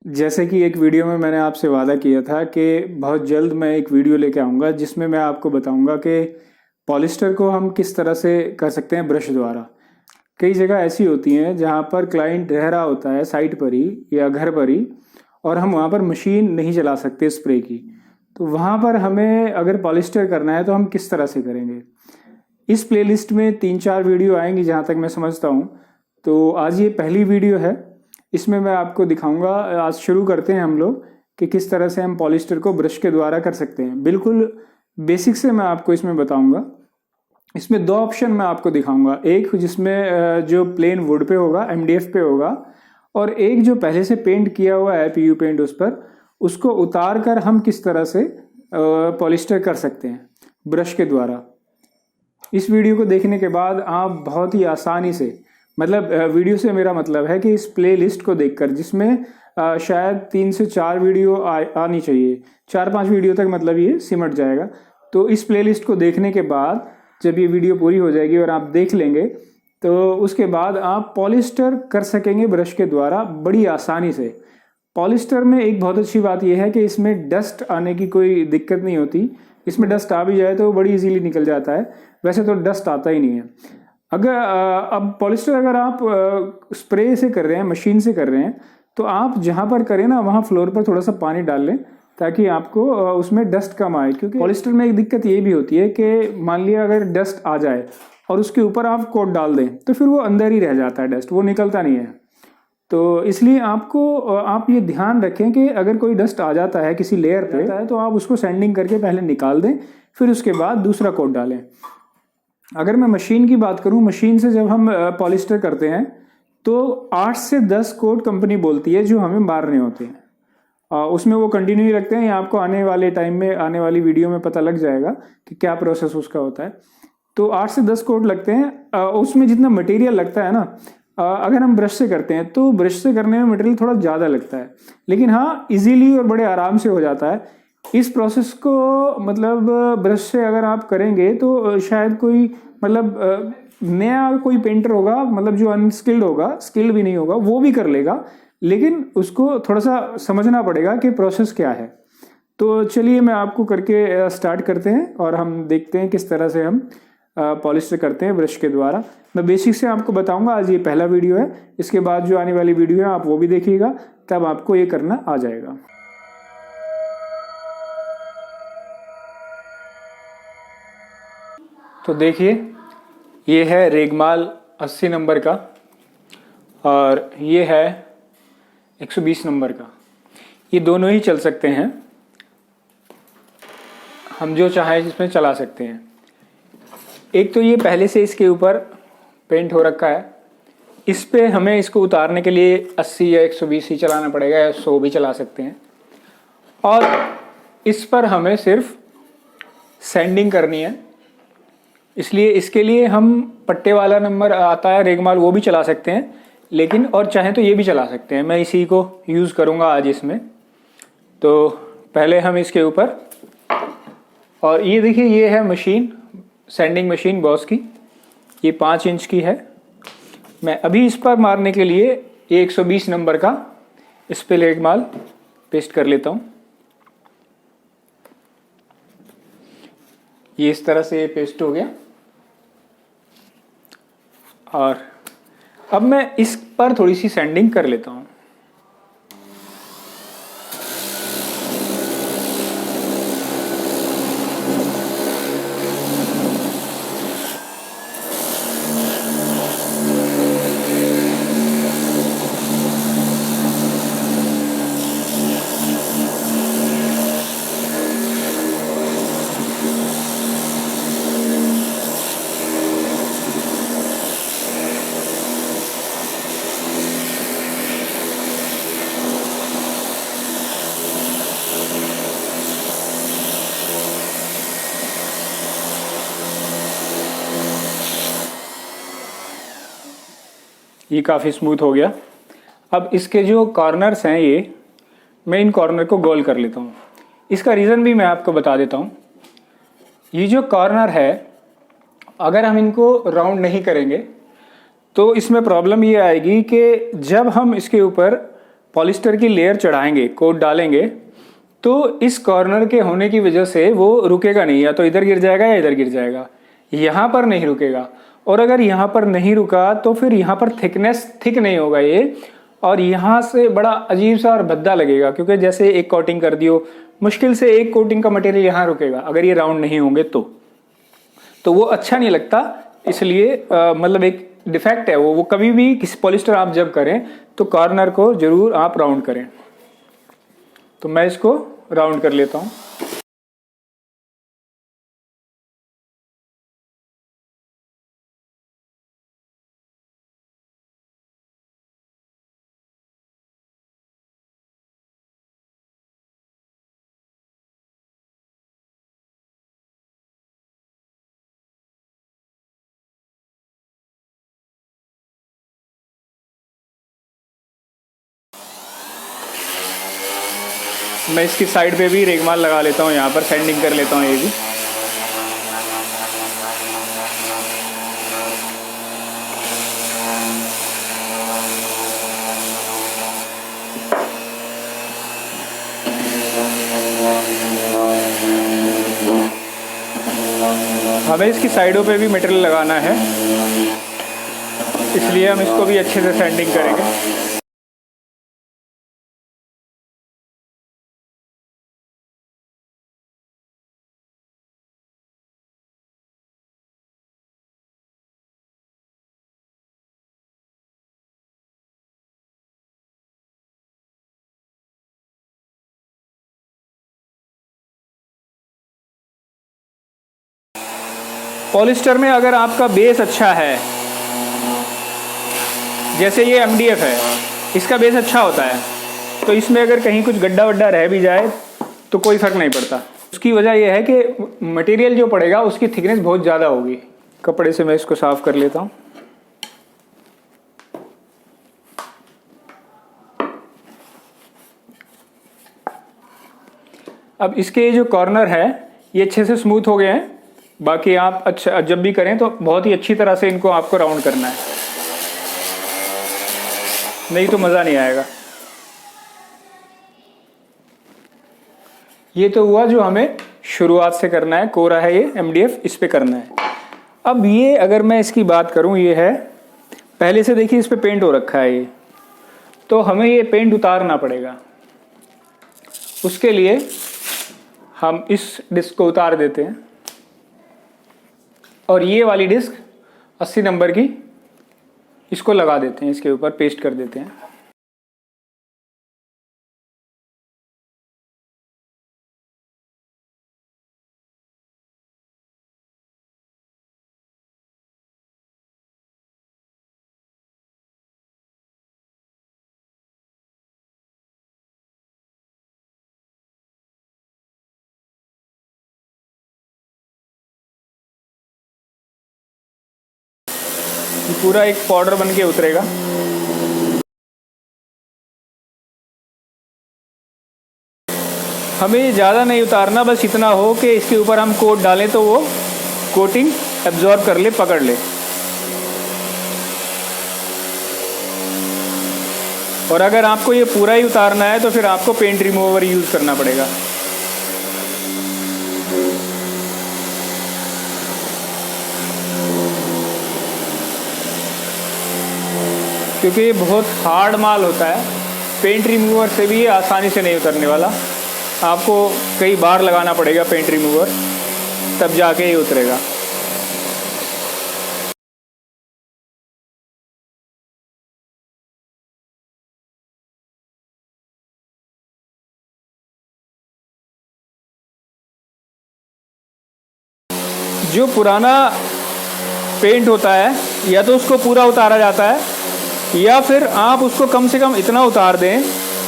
जैसे कि एक वीडियो में मैंने आपसे वादा किया था कि बहुत जल्द मैं एक वीडियो लेके आऊँगा जिसमें मैं आपको बताऊँगा कि पॉलिस्टर को हम किस तरह से कर सकते हैं ब्रश द्वारा। कई जगह ऐसी होती हैं जहाँ पर क्लाइंट रह रहा होता है साइट पर ही या घर पर ही, और हम वहाँ पर मशीन नहीं चला सकते स्प्रे की। तो वहाँ पर हमें अगर पॉलिस्टर करना है तो हम किस तरह से करेंगे। इस प्लेलिस्ट में 3-4 वीडियो आएंगी जहाँ तक मैं समझता हूँ। तो आज ये पहली वीडियो है, इसमें मैं आपको दिखाऊंगा। आज शुरू करते हैं हम लोग कि किस तरह से हम पॉलिस्टर को ब्रश के द्वारा कर सकते हैं। बिल्कुल बेसिक से मैं आपको इसमें बताऊंगा। इसमें 2 ऑप्शन मैं आपको दिखाऊंगा, एक जिसमें जो प्लेन वुड पे होगा, एमडीएफ पे होगा, और एक जो पहले से पेंट किया हुआ है पीयू पेंट उस पर, उसको उतार कर हम किस तरह से पॉलिस्टर कर सकते हैं ब्रश के द्वारा। इस वीडियो को देखने के बाद आप बहुत ही आसानी से, मतलब वीडियो से मेरा मतलब है कि इस प्ले लिस्ट को देखकर, जिसमें शायद 3 से 4 वीडियो आनी चाहिए, 4-5 वीडियो तक मतलब ये सिमट जाएगा। तो इस प्ले लिस्ट को देखने के बाद जब ये वीडियो पूरी हो जाएगी और आप देख लेंगे तो उसके बाद आप पॉलिस्टर कर सकेंगे ब्रश के द्वारा बड़ी आसानी से। पॉलिस्टर में एक बहुत अच्छी बात यह है कि इसमें डस्ट आने की कोई दिक्कत नहीं होती। इसमें डस्ट आ भी जाए तो बड़ी इजीली निकल जाता है, वैसे तो डस्ट आता ही नहीं है। अगर अब पॉलिस्टर अगर आप स्प्रे से कर रहे हैं, मशीन से कर रहे हैं, तो आप जहाँ पर करें ना वहाँ फ्लोर पर थोड़ा सा पानी डाल लें ताकि आपको उसमें डस्ट कम आए। क्योंकि पॉलिस्टर में एक दिक्कत ये भी होती है कि मान लिया अगर डस्ट आ जाए और उसके ऊपर आप कोट डाल दें तो फिर वो अंदर ही रह जाता है, डस्ट वो निकलता नहीं है। तो इसलिए आप ये ध्यान रखें कि अगर कोई डस्ट आ जाता है किसी लेयर पे तो आप उसको सैंडिंग करके पहले निकाल दें, फिर उसके बाद दूसरा कोट डालें। अगर मैं मशीन की बात करूं, मशीन से जब हम पॉलिस्टर करते हैं तो 8 से 10 कोट कंपनी बोलती है जो हमें मारने होते हैं। उसमें वो कंटिन्यू ही रखते हैं। ये आपको आने वाले टाइम में, आने वाली वीडियो में पता लग जाएगा कि क्या प्रोसेस उसका होता है। तो 8 से 10 कोट लगते हैं। उसमें जितना मटेरियल लगता है ना, अगर हम ब्रश से करते हैं तो ब्रश से करने में मटेरियल थोड़ा ज़्यादा लगता है, लेकिन हाँ इजीली और बड़े आराम से हो जाता है। इस प्रोसेस को मतलब ब्रश से अगर आप करेंगे तो शायद कोई मतलब नया कोई पेंटर होगा, मतलब जो अनस्किल्ड होगा, स्किल्ड भी नहीं होगा, वो भी कर लेगा, लेकिन उसको थोड़ा सा समझना पड़ेगा कि प्रोसेस क्या है। तो चलिए मैं आपको करके स्टार्ट करते हैं और हम देखते हैं किस तरह से हम पॉलिस्टर करते हैं ब्रश के द्वारा। मैं बेसिक से आपको बताऊंगा। आज ये पहला वीडियो है, इसके बाद जो आने वाली वीडियो है आप वो भी देखिएगा, तब आपको ये करना आ जाएगा। तो देखिए, ये है रेगमाल 80 नंबर का और ये है 120 नंबर का। ये दोनों ही चल सकते हैं, हम जो चाहें इसमें चला सकते हैं। एक तो ये पहले से इसके ऊपर पेंट हो रखा है, इस पे हमें इसको उतारने के लिए 80 या 120 ही चलाना पड़ेगा, या 100 भी चला सकते हैं। और इस पर हमें सिर्फ सैंडिंग करनी है, इसलिए इसके लिए हम पट्टे वाला नंबर आता है रेगमाल, वो भी चला सकते हैं, लेकिन और चाहें तो ये भी चला सकते हैं। मैं इसी को यूज़ करूँगा आज इसमें। तो पहले हम इसके ऊपर, और ये देखिए ये है मशीन, सैंडिंग मशीन बॉस की, ये 5 इंच की है। मैं अभी इस पर मारने के लिए ये 120 नंबर का इस पे रेगमाल पेस्ट कर लेता हूँ। ये इस तरह से पेस्ट हो गया। और अब मैं इस पर थोड़ी सी सैंडिंग कर लेता हूँ। ये काफ़ी स्मूथ हो गया। अब इसके जो कॉर्नर्स हैं, ये मैं इन कॉर्नर को गोल कर लेता हूँ। इसका रीज़न भी मैं आपको बता देता हूँ। ये जो कॉर्नर है, अगर हम इनको राउंड नहीं करेंगे तो इसमें प्रॉब्लम ये आएगी कि जब हम इसके ऊपर पॉलिस्टर की लेयर चढ़ाएंगे, कोट डालेंगे, तो इस कॉर्नर के होने की वजह से वो रुकेगा नहीं, या तो इधर गिर जाएगा या इधर गिर जाएगा, यहाँ पर नहीं रुकेगा। और अगर यहाँ पर नहीं रुका तो फिर यहाँ पर थिकनेस थिक नहीं होगा ये, और यहाँ से बड़ा अजीब सा और भद्दा लगेगा, क्योंकि जैसे एक कोटिंग कर दियो, मुश्किल से एक कोटिंग का मटेरियल यहाँ रुकेगा अगर ये राउंड नहीं होंगे तो वो अच्छा नहीं लगता। इसलिए मतलब एक डिफेक्ट है वो कभी भी किसी पॉलिस्टर आप जब करें तो कॉर्नर को जरूर आप राउंड करें। तो मैं इसको राउंड कर लेता हूँ। मैं इसकी साइड पे भी रेगमाल लगा लेता हूँ, यहाँ पर सैंडिंग कर लेता हूँ ये भी। हमें इसकी साइडों पे भी मटेरियल लगाना है, इसलिए हम इसको भी अच्छे से सैंडिंग करेंगे। पॉलिस्टर में अगर आपका बेस अच्छा है, जैसे ये MDF है, इसका बेस अच्छा होता है, तो इसमें अगर कहीं कुछ गड्ढा वड्ढा रह भी जाए तो कोई फ़र्क नहीं पड़ता। उसकी वजह यह है कि मटेरियल जो पड़ेगा उसकी थिकनेस बहुत ज़्यादा होगी। कपड़े से मैं इसको साफ़ कर लेता हूँ। अब इसके जो कॉर्नर है ये अच्छे से स्मूथ हो गए हैं। बाकी आप अच्छा जब भी करें तो बहुत ही अच्छी तरह से इनको आपको राउंड करना है, नहीं तो मज़ा नहीं आएगा। ये तो हुआ जो हमें शुरुआत से करना है, कोरा है ये MDF, इस पे करना है। अब ये अगर मैं इसकी बात करूं, ये है पहले से, देखिए इस पे पेंट हो रखा है ये, तो हमें ये पेंट उतारना पड़ेगा। उसके लिए हम इस डिस्क को उतार देते हैं और ये वाली डिस्क 80 नंबर की इसको लगा देते हैं, इसके ऊपर पेस्ट कर देते हैं। पूरा एक पाउडर बन के उतरेगा। हमें ज़्यादा नहीं उतारना, बस इतना हो कि इसके ऊपर हम कोट डालें तो वो कोटिंग एब्जॉर्ब कर ले, पकड़ ले। और अगर आपको ये पूरा ही उतारना है तो फिर आपको पेंट रिमूवर यूज़ करना पड़ेगा। क्योंकि ये बहुत हार्ड माल होता है, पेंट रिमूवर से भी ये आसानी से नहीं उतरने वाला। आपको कई बार लगाना पड़ेगा पेंट रिमूवर, तब जाके ये उतरेगा। जो पुराना पेंट होता है या तो उसको पूरा उतारा जाता है, या फिर आप उसको कम से कम इतना उतार दें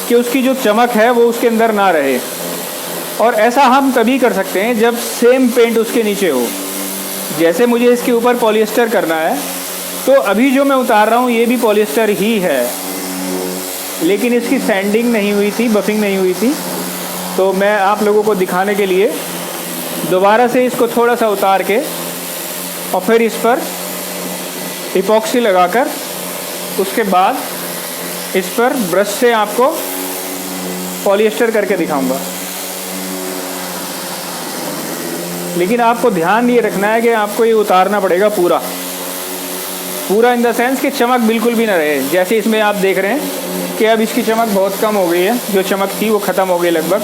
कि उसकी जो चमक है वो उसके अंदर ना रहे। और ऐसा हम तभी कर सकते हैं जब सेम पेंट उसके नीचे हो। जैसे मुझे इसके ऊपर पॉलिएस्टर करना है, तो अभी जो मैं उतार रहा हूँ ये भी पॉलिएस्टर ही है, लेकिन इसकी सैंडिंग नहीं हुई थी, बफिंग नहीं हुई थी। तो मैं आप लोगों को दिखाने के लिए दोबारा से इसको थोड़ा सा उतार के और फिर इस पर इपॉक्सी लगाकर उसके बाद इस पर ब्रश से आपको पॉलिएस्टर करके दिखाऊंगा। लेकिन आपको ध्यान ये रखना है कि आपको ये उतारना पड़ेगा पूरा पूरा, इन द सेंस कि चमक बिल्कुल भी ना रहे। जैसे इसमें आप देख रहे हैं कि अब इसकी चमक बहुत कम हो गई है, जो चमक थी वो ख़त्म हो गई लगभग।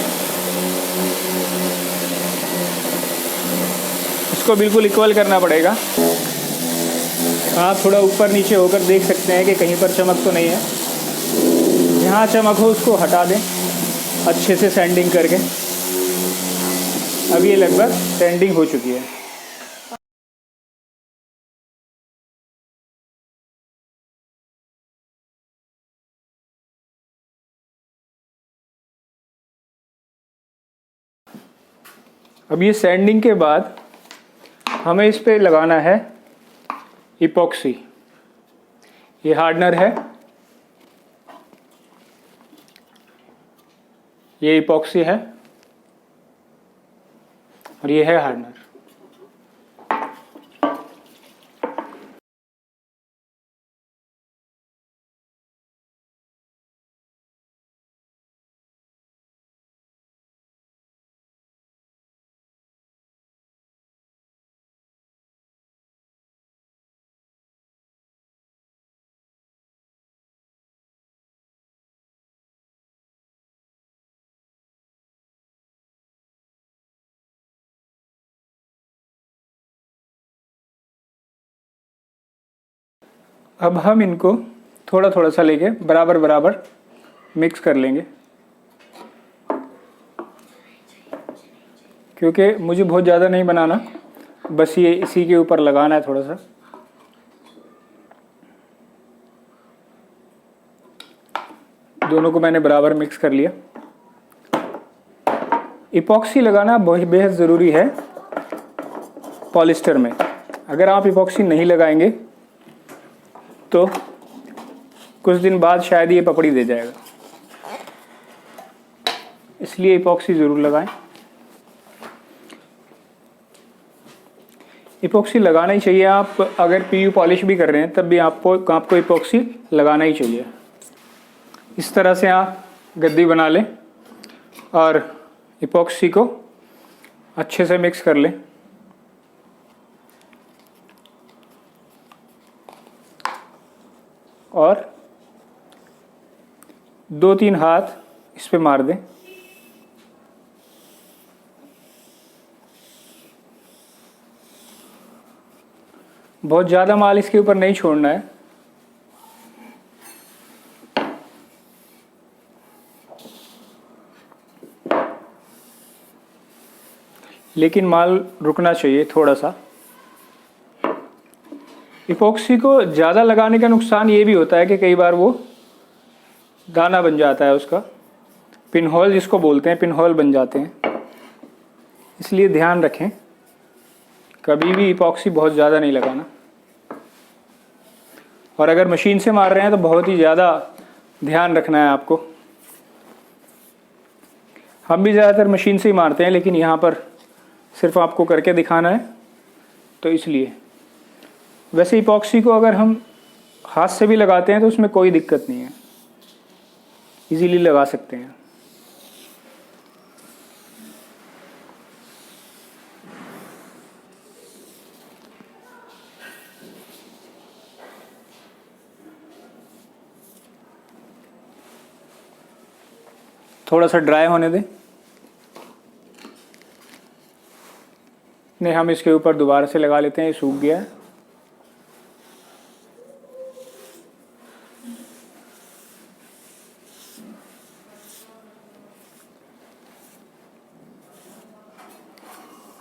इसको बिल्कुल इक्वल करना पड़ेगा। आप थोड़ा ऊपर नीचे होकर देख सकते हैं कि कहीं पर चमक तो नहीं है। जहाँ चमक हो उसको हटा दें अच्छे से सैंडिंग करके। अब ये लगभग सैंडिंग हो चुकी है। अब ये सैंडिंग के बाद हमें इस पे लगाना है इपॉक्सी। ये हार्डनर है, ये इपॉक्सी है और ये है हार्डनर। अब हम इनको थोड़ा थोड़ा सा लेके बराबर बराबर मिक्स कर लेंगे, क्योंकि मुझे बहुत ज़्यादा नहीं बनाना, बस ये इसी के ऊपर लगाना है थोड़ा सा। दोनों को मैंने बराबर मिक्स कर लिया। इपॉक्सी लगाना बहुत बेहद ज़रूरी है पॉलिस्टर में। अगर आप इपॉक्सी नहीं लगाएंगे तो कुछ दिन बाद शायद ये पपड़ी दे जाएगा, इसलिए इपॉक्सी ज़रूर लगाएं। इपॉक्सी लगाना ही चाहिए। आप अगर पीयू पॉलिश भी कर रहे हैं तब भी आपको इपॉक्सी लगाना ही चाहिए। इस तरह से आप गद्दी बना लें और इपॉक्सी को अच्छे से मिक्स कर लें। और 2-3 हाथ इस पे मार दें। बहुत ज़्यादा माल इसके ऊपर नहीं छोड़ना है। लेकिन माल रुकना चाहिए थोड़ा सा। इपॉक्सी को ज़्यादा लगाने का नुकसान ये भी होता है कि कई बार वो दाना बन जाता है, उसका पिनहोल जिसको बोलते हैं, पिनहोल बन जाते हैं। इसलिए ध्यान रखें, कभी भी इपॉक्सी बहुत ज़्यादा नहीं लगाना। और अगर मशीन से मार रहे हैं तो बहुत ही ज़्यादा ध्यान रखना है आपको। हम भी ज़्यादातर मशीन से ही मारते हैं, लेकिन यहाँ पर सिर्फ आपको करके दिखाना है तो इसलिए। वैसे इपॉक्सी को अगर हम हाथ से भी लगाते हैं तो उसमें कोई दिक्कत नहीं है, इजीली लगा सकते हैं। थोड़ा सा ड्राई होने दें। नहीं, हम इसके ऊपर दोबारा से लगा लेते हैं, ये सूख गया है।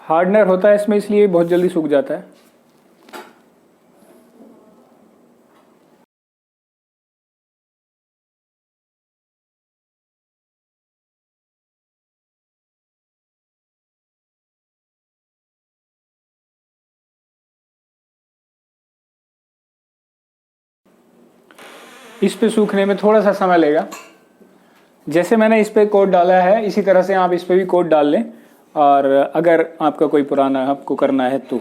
हार्डनर होता है इसमें, इसलिए बहुत जल्दी सूख जाता है। इस पे सूखने में थोड़ा सा समय लगेगा। जैसे मैंने इस पे कोट डाला है, इसी तरह से आप इस पे भी कोट डाल लें। और अगर आपका कोई पुराना आपको करना है तो,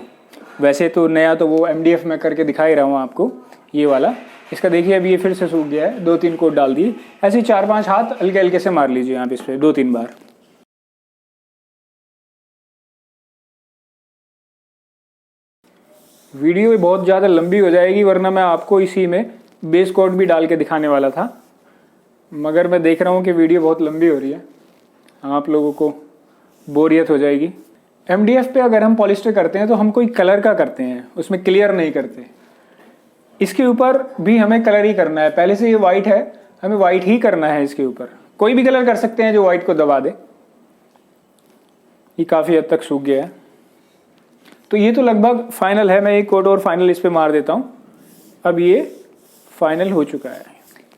वैसे तो नया तो वो MDF में करके दिखा ही रहा हूँ आपको, ये वाला। इसका देखिए अभी ये फिर से सूख गया है, 2-3 कोट डाल दिए। ऐसे ही 4-5 हाथ हल्के हल्के से मार लीजिए आप इस पर 2-3 बार। वीडियो बहुत ज़्यादा लंबी हो जाएगी, वरना मैं आपको इसी में बेस कोट भी डाल के दिखाने वाला था, मगर मैं देख रहा हूँ कि वीडियो बहुत लंबी हो रही है, आप लोगों को बोरियत हो जाएगी। MDF पे अगर हम पॉलिस्टर करते हैं तो हम कोई कलर का करते हैं, उसमें क्लियर नहीं करते। इसके ऊपर भी हमें कलर ही करना है, पहले से ये वाइट है, हमें वाइट ही करना है। इसके ऊपर कोई भी कलर कर सकते हैं जो वाइट को दबा दे। ये काफ़ी हद तक सूख गया है, तो ये तो लगभग फाइनल है। मैं एक कोट और फाइनल इस पर मार देता हूँ। अब ये फाइनल हो चुका है,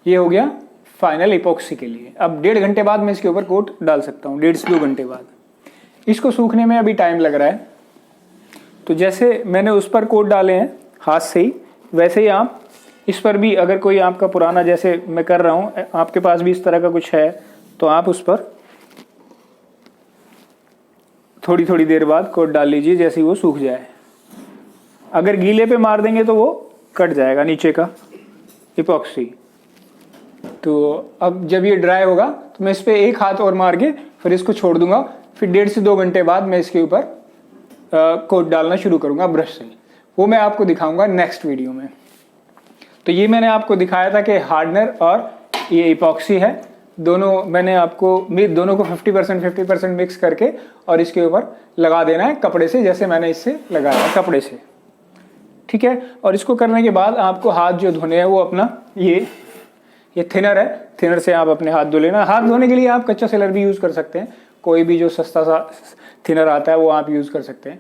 ये हो गया फाइनल इपॉक्सी के लिए। अब 1.5 घंटे बाद मैं इसके ऊपर कोट डाल सकता हूँ, 1.5 से 2 घंटे बाद। इसको सूखने में अभी टाइम लग रहा है, तो जैसे मैंने उस पर कोट डाले हैं हाथ से ही, वैसे ही आप इस पर भी, अगर कोई आपका पुराना जैसे मैं कर रहा हूँ, आपके पास भी इस तरह का कुछ है, तो आप उस पर थोड़ी थोड़ी देर बाद कोट डाल लीजिए, जैसे ही वो सूख जाए। अगर गीले पे मार देंगे तो वो कट जाएगा नीचे का इपॉक्सी। तो अब जब ये ड्राई होगा तो मैं इस पर एक हाथ और मार के फिर इसको छोड़ दूंगा। फिर 1.5 से 2 घंटे बाद मैं इसके ऊपर कोट डालना शुरू करूंगा ब्रश से। वो मैं आपको दिखाऊंगा नेक्स्ट वीडियो में। तो ये मैंने आपको दिखाया था कि हार्डनर और ये इपॉक्सी है, दोनों मैंने आपको दोनों को 50% मिक्स करके और इसके ऊपर लगा देना है कपड़े से, जैसे मैंने इससे लगाया है कपड़े से, ठीक है। और इसको करने के बाद आपको हाथ जो धोने हैं वो अपना ये थिनर है, थिनर से आप अपने हाथ धो लेना। हाथ धोने के लिए आप कच्चा सेलर भी यूज़ कर सकते हैं, कोई भी जो सस्ता सा थिनर आता है वो आप यूज़ कर सकते हैं।